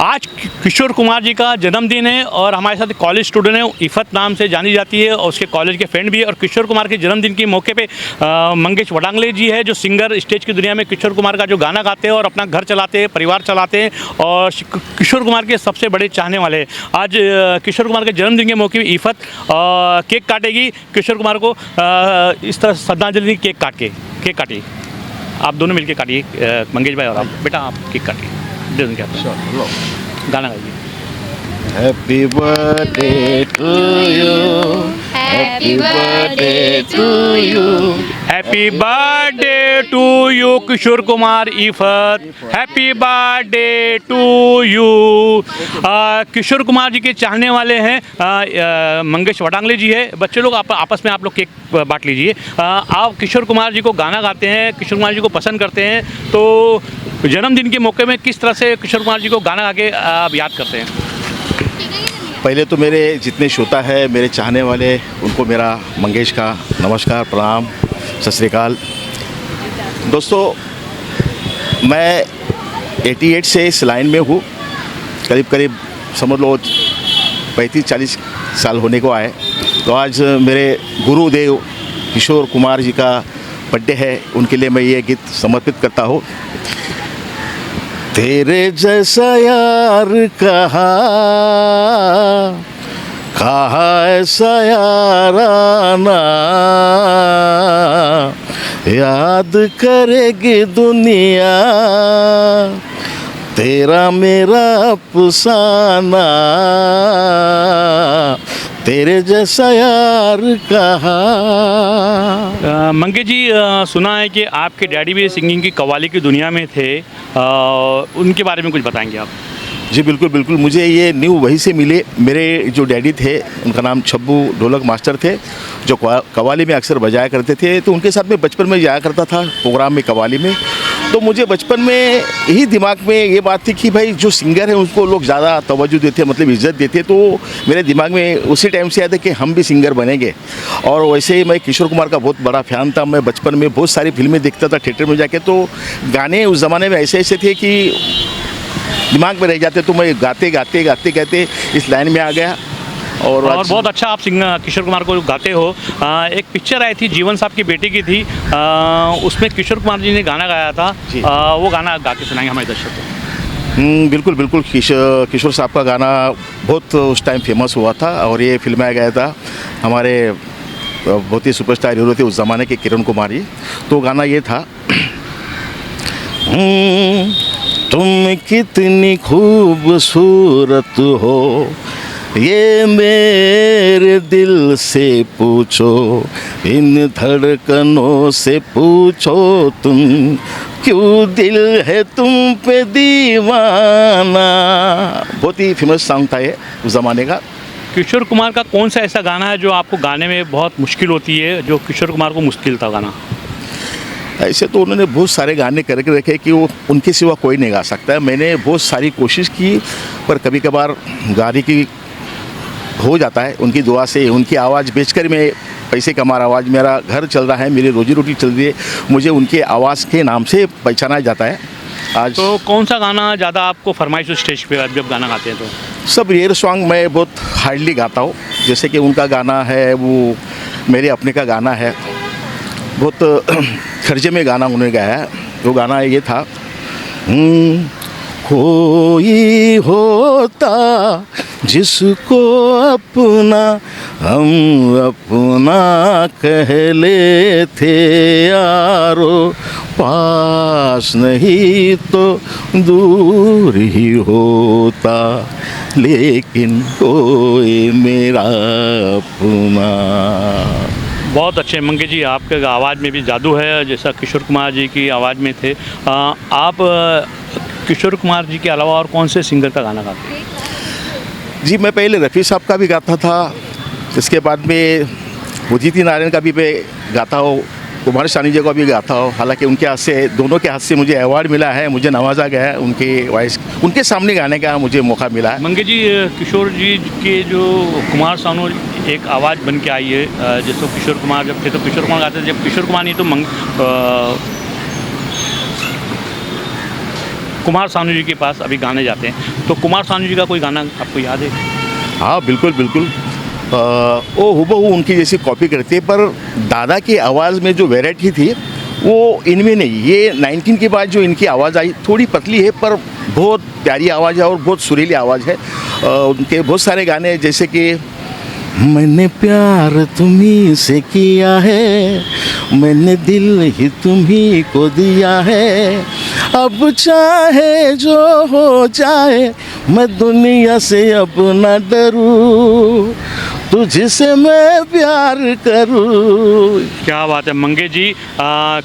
आज किशोर कुमार जी का जन्मदिन है और हमारे साथ कॉलेज स्टूडेंट है, इफ़त नाम से जानी जाती है और उसके कॉलेज के फ्रेंड भी है। और किशोर कुमार के जन्मदिन के मौके पे मंगेश वडांगले जी है जो सिंगर, स्टेज की दुनिया में किशोर कुमार का जो गाना गाते हैं और अपना घर चलाते हैं, परिवार चलाते हैं और किशोर कुमार के सबसे बड़े चाहने वाले हैं। आज किशोर कुमार के जन्मदिन के मौके पर इफ़त केक काटेगी किशोर कुमार को, इस तरह श्रद्धांजलि केक काटिए। आप दोनों मिलकर काटिए, मंगेश भाई और आप। बेटा आप केक काटिए, दे दूँ क्या? गाना गाइए। Happy birthday to you, happy birthday to you, happy birthday to you Kishore Kumar इफ़त, happy birthday to you. Kishore Kumar ji के चाहने वाले हैं मंगेश वडांगले जी है। बच्चे लोग आपस में आप लोग केक बांट लीजिए। आप किशोर कुमार जी को गाना गाते हैं, किशोर कुमार जी को पसंद करते हैं, तो जन्मदिन के मौके में किस तरह से किशोर कुमार जी को गाना गा के आप याद करते हैं? पहले तो मेरे जितने श्रोता है, मेरे चाहने वाले, उनको मेरा मंगेश का नमस्कार, प्रणाम, सत श्री अकाल। दोस्तों मैं 88 से इस लाइन में हूँ, करीब समझ लो 35-40 साल होने को आए। तो आज मेरे गुरुदेव किशोर कुमार जी का बर्थडे है, उनके लिए मैं ये गीत समर्पित करता हूँ। तेरे जैसा यार कहा ऐसा याराना, याद करेगी दुनिया तेरा मेरा अफसाना, तेरे जैसा यार कहा। मंगेश जी, सुना है कि आपके डैडी भी सिंगिंग की कव्वाली की दुनिया में थे, उनके बारे में कुछ बताएंगे आप? जी बिल्कुल, मुझे ये न्यू वहीं से मिले। मेरे जो डैडी थे उनका नाम छब्बू ढोलक मास्टर थे, जो कव्वाली में अक्सर बजाया करते थे। तो उनके साथ में बचपन में जाया करता था प्रोग्राम में, कव्वाली में। तो मुझे बचपन में ही दिमाग में ये बात थी कि भाई जो सिंगर है उसको लोग ज़्यादा तवज्जो देते, मतलब इज़्ज़त देते। तो मेरे दिमाग में उसी टाइम से आया था कि हम भी सिंगर बनेंगे। और वैसे ही मैं किशोर कुमार का बहुत बड़ा फ़ैन था। मैं बचपन में बहुत सारी फिल्में देखता था थिएटर में जाके। तो गाने उस ज़माने में ऐसे थे कि दिमाग में रह जाते। तो मैं गाते इस लाइन में आ गया। और बहुत अच्छा आप किशोर कुमार को गाते हो। एक पिक्चर आई थी, जीवन साहब की बेटी की थी, उसमें किशोर कुमार जी ने गाना गाया था। वो गाना गा के सुनाएंगे हमारे दर्शकों को? बिल्कुल किशोर साहब का गाना बहुत उस टाइम फेमस हुआ था और ये फिल्माया गया था। हमारे बहुत ही सुपरस्टार हीरो थे उस ज़माने के, किरण कुमार जी। तो गाना ये था, तुम कितनी खूबसूरत हो, ये मेरे दिल से पूछो, इन धड़कनों से पूछो, तुम क्यों दिल है तुम पे दीवाना। बहुत ही फेमस सॉन्ग था ये उस ज़माने का। किशोर कुमार का कौन सा ऐसा गाना है जो आपको गाने में बहुत मुश्किल होती है, जो किशोर कुमार को मुश्किल था गाना? ऐसे तो उन्होंने बहुत सारे गाने करके रखे कि वो उनके सिवा कोई नहीं गा सकता है। मैंने बहुत सारी कोशिश की, पर कभी कभार गाने की हो जाता है। उनकी दुआ से, उनकी आवाज़ बेचकर मैं पैसे कमा रहा हूँ। आज मेरा घर चल रहा है, मेरी रोजी रोटी चल रही है, मुझे उनके आवाज़ के नाम से पहचाना जाता है आज। तो कौन सा गाना ज़्यादा आपको फरमाइश स्टेज पे जब गाना गाते हैं? तो सब रेयर सॉन्ग मैं बहुत हार्डली गाता हूँ। जैसे कि उनका गाना है, वो मेरे अपने का गाना है, बहुत खर्चे में गाना उन्होंने गाया है। वो गाना ये था, कोई होता जिसको अपना हम अपना कह लेते यारो, पास नहीं तो दूर ही होता, लेकिन कोई मेरा अपना। बहुत अच्छे मंगेश जी, आपके आवाज़ में भी जादू है, जैसा किशोर कुमार जी की आवाज़ में थे। आप किशोर कुमार जी के अलावा और कौन से सिंगर का गाना गाते हैं? जी मैं पहले रफ़ी साहब का भी गाता था, इसके बाद में उदित नारायण का भी मैं गाता हूँ, कुमार शानी जी का भी गाता हूँ। हालांकि उनके हाथ से, दोनों के हाथ से मुझे अवार्ड मिला है, मुझे नवाजा गया है, उनके वॉइस, उनके सामने गाने का मुझे मौका मिला है। मंगेश जी, किशोर जी के जो कुमार सानू एक आवाज़ बन के आई है, जैसे किशोर कुमार जब थे तो किशोर कुमार गाते थे, जब किशोर कुमार नहीं तो कुमार सानू जी के पास अभी गाने जाते हैं, तो कुमार सानू जी का कोई गाना आपको याद है? हाँ बिल्कुल बिल्कुल, वो हूबहू उनकी जैसी कॉपी करते हैं, पर दादा की आवाज़ में जो वैरायटी थी वो इनमें नहीं। ये 19 के बाद जो इनकी आवाज़ आई थोड़ी पतली है, पर बहुत प्यारी आवाज़ है और बहुत सुरीली आवाज़ है। उनके बहुत सारे गाने जैसे कि मैंने प्यार तुम्ही से किया है, मैंने दिल ही तुम्ही को दिया है, अब चाहे जो हो जाए मैं दुनिया से अब न डरूं, तुझसे मैं प्यार करूं। क्या बात है मंगेश जी।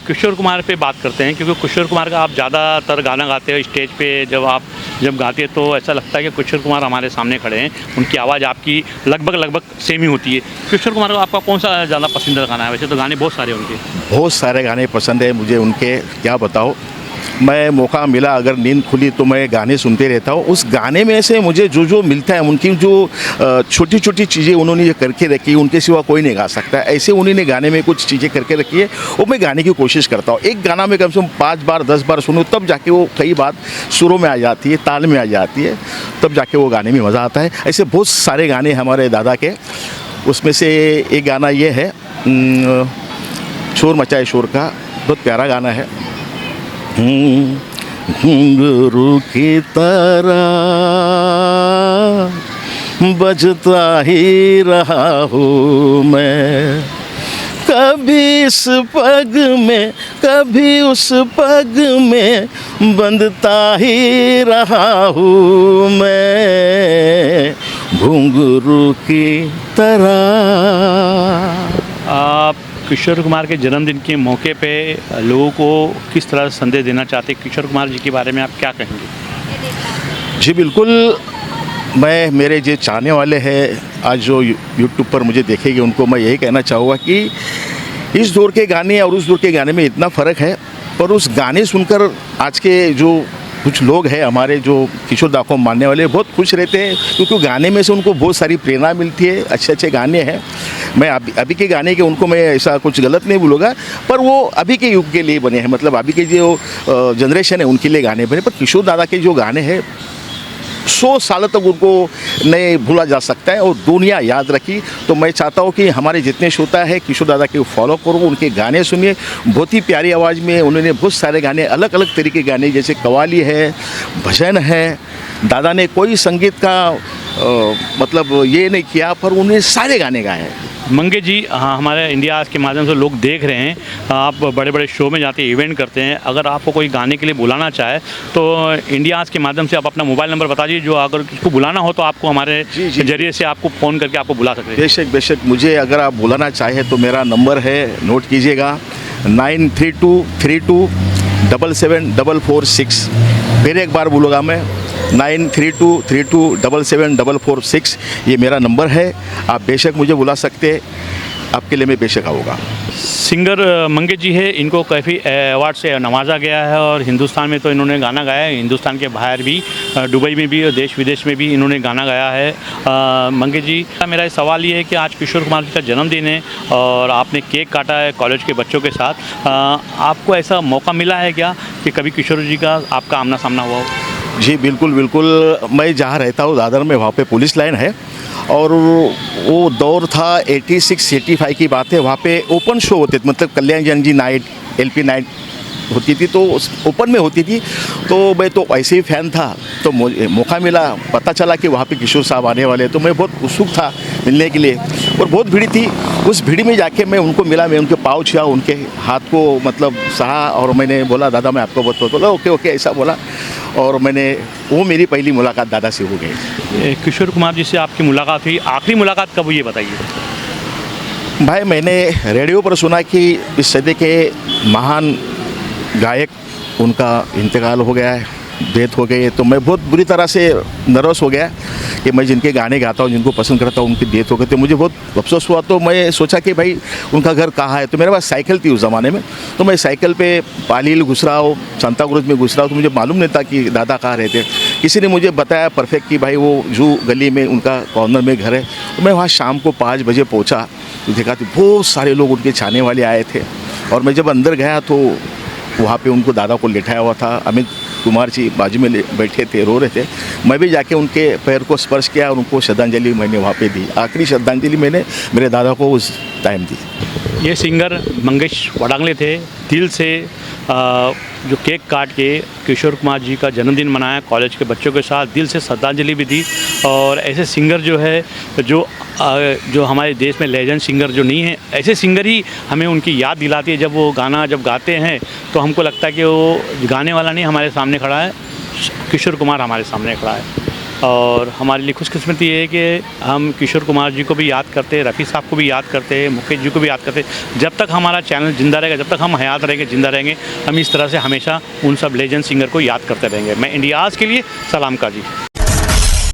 किशोर कुमार पे बात करते हैं, क्योंकि किशोर कुमार का आप ज़्यादातर गाना गाते हो स्टेज पे। जब गाते हैं तो ऐसा लगता है कि किशोर कुमार हमारे सामने खड़े हैं, उनकी आवाज़ आपकी लगभग सेम ही होती है। किशोर कुमार का आपका कौन सा ज़्यादा पसंदीदा गाना है? वैसे तो गाने बहुत सारे हैं उनके। बहुत सारे गाने पसंद है मुझे उनके, क्या बताओ। मैं मौका मिला, अगर नींद खुली तो मैं गाने सुनते रहता हूँ। उस गाने में से मुझे जो जो मिलता है, उनकी जो छोटी छोटी चीज़ें उन्होंने ये करके रखी है, उनके सिवा कोई नहीं गा सकता। ऐसे उन्होंने गाने में कुछ चीज़ें करके रखी है, वो मैं गाने की कोशिश करता हूँ। एक गाना में कम से कम 5 बार 10 बार सुनूँ, तब जाके वो कई बार सुरों में आ जाती है, ताल में आ जाती है, तब जाके वो गाने में मज़ा आता है। ऐसे बहुत सारे गाने हमारे दादा के, उसमें से एक गाना ये है शोर मचाए शोर का, बहुत प्यारा गाना है। घुंघरू की तरह बजता ही रहा हूँ मैं, कभी इस पग में कभी उस पग में बंधता ही रहा हूँ मैं, घुंघरू की तरह। आप किशोर कुमार के जन्मदिन के मौके पे लोगों को किस तरह संदेश देना चाहते हैं? किशोर कुमार जी के बारे में आप क्या कहेंगे? जी बिल्कुल, मैं मेरे जो चाहने वाले हैं आज जो यूट्यूब पर मुझे देखेंगे, उनको मैं यही कहना चाहूँगा कि इस दौर के गाने और उस दौर के गाने में इतना फ़र्क है, पर उस गाने सुनकर आज के जो कुछ लोग हैं हमारे जो किशोर दा को मानने वाले, बहुत खुश रहते हैं, क्योंकि गाने में से उनको बहुत सारी प्रेरणा मिलती है। अच्छे अच्छे गाने हैं। मैं अभी के गाने के उनको मैं ऐसा कुछ गलत नहीं बोलूँगा, पर वो अभी के युग के लिए बने हैं, मतलब अभी के जो जनरेशन है उनके लिए गाने बने। पर किशोर दादा के जो गाने हैं 100 साल तक उनको नहीं भूला जा सकता है और दुनिया याद रखी। तो मैं चाहता हूँ कि हमारे जितने श्रोता है किशोर दादा के फॉलो करो, उनके गाने सुनिए। बहुत ही प्यारी आवाज़ में उन्होंने बहुत सारे गाने, अलग अलग तरीके के गाने, जैसे कव्वाली है, भजन है। दादा ने कोई संगीत का मतलब ये नहीं किया, पर उन्होंने सारे गाने गाए हैं। मंगेश जी, हाँ, हमारे इंडिया आज के माध्यम से लोग देख रहे हैं, आप बड़े बड़े शो में जाते हैं, इवेंट करते हैं। अगर आपको कोई गाने के लिए बुलाना चाहे तो इंडिया आज के माध्यम से आप अपना मोबाइल नंबर बता दीजिए, जो अगर किसको बुलाना हो तो आपको हमारे जरिए से आपको फ़ोन करके आपको बुला सकते हैं। बेशक बेशक, मुझे अगर आप बुलाना चाहें तो मेरा नंबर है, नोट कीजिएगा, 9323277446। फिर एक बार बोलूँगा मैं, 9323277446। ये मेरा नंबर है, आप बेशक मुझे बुला सकते हैं, आपके लिए मैं बेशक आऊँगा। सिंगर मंगेश जी है, इनको काफ़ी अवार्ड से नवाजा गया है और हिंदुस्तान में तो इन्होंने गाना गाया है, हिंदुस्तान के बाहर भी, दुबई में भी और देश विदेश में भी इन्होंने गाना गाया है। मंगेश जी, मेरा सवाल ये है कि आज किशोर कुमार जी का जन्मदिन है और आपने केक काटा है कॉलेज के बच्चों के साथ। आपको ऐसा मौका मिला है क्या कि कभी किशोर जी का आपका आमना सामना हुआ हो? जी बिल्कुल बिल्कुल, मैं जहाँ रहता हूँ दादर में, वहाँ पे पुलिस लाइन है और वो दौर था 86-85 की बात है। वहाँ पे ओपन शो होते थे, मतलब कल्याण जंग जी नाइट, LP नाइट होती थी, तो ओपन में होती थी। तो मैं तो ऐसे ही फ़ैन था, तो मुझे मौका मिला, पता चला कि वहाँ पे किशोर साहब आने वाले, तो मैं बहुत उत्सुक था मिलने के लिए और बहुत भीड़ थी। उस भीड़ में जाके मैं उनको मिला, मैं उनके पाँव छुआ, उनके हाथ को मतलब सहा और मैंने बोला दादा मैं आपको बहुत बोला, ओके ओके ऐसा बोला। और वो मेरी पहली मुलाकात दादा से हो गई। किशोर कुमार जी से आपकी मुलाकात हुई, आखिरी मुलाकात कब हुई ये बताइए? भाई मैंने रेडियो पर सुना कि इस सदी के महान गायक उनका इंतकाल हो गया है, डेथ हो गई है। तो मैं बहुत बुरी तरह से नर्वस हो गया कि मैं जिनके गाने गाता हूँ, जिनको पसंद करता हूँ, उनकी डेथ हो गई। तो मुझे बहुत अफसोस हुआ। तो मैं सोचा कि भाई उनका घर कहाँ है। तो मेरे पास साइकिल थी उस ज़माने में, तो मैं साइकिल पे पालील गुजरा हूँ, सांताक्रूज में गुजरा हूँ। तो मुझे मालूम नहीं था कि दादा कहाँ रहते। किसी ने मुझे बताया परफेक्ट कि भाई वो जू गली में उनका कॉर्नर में घर है। तो मैं वहाँ शाम को 5 बजे पहुँचा तो देखा तो बहुत सारे लोग उनके चाहने वाले आए थे। और मैं जब अंदर गया तो वहाँ पे उनको दादा को लेटाया हुआ था, अमित कुमार जी बाजू में बैठे थे, रो रहे थे। मैं भी जाके उनके पैर को स्पर्श किया और उनको श्रद्धांजलि मैंने वहाँ पे दी। आखिरी श्रद्धांजलि मैंने मेरे दादा को उस टाइम दी। ये सिंगर मंगेश वडांगले थे। दिल से जो केक काट के किशोर कुमार जी का जन्मदिन मनाया कॉलेज के बच्चों के साथ, दिल से श्रद्धांजलि भी दी। और ऐसे सिंगर जो है जो हमारे देश में लेजेंड सिंगर जो नहीं है, ऐसे सिंगर ही हमें उनकी याद दिलाती है। जब वो गाना जब गाते हैं तो हमको लगता है कि वो गाने वाला नहीं हमारे सामने खड़ा है, किशोर कुमार हमारे सामने खड़ा है। और हमारे लिए खुशकिस्मती ये है कि हम किशोर कुमार जी को भी याद करते हैं, रफ़ी साहब को भी याद करते हैं, मुकेश जी को भी याद करते हैं। जब तक हमारा चैनल ज़िंदा रहेगा, जब तक हम हयात रहेंगे, ज़िंदा रहेंगे, हम इस तरह से हमेशा उन सब लेजेंड सिंगर को याद करते रहेंगे। मैं इंडियाज़ के लिए सलाम का जी।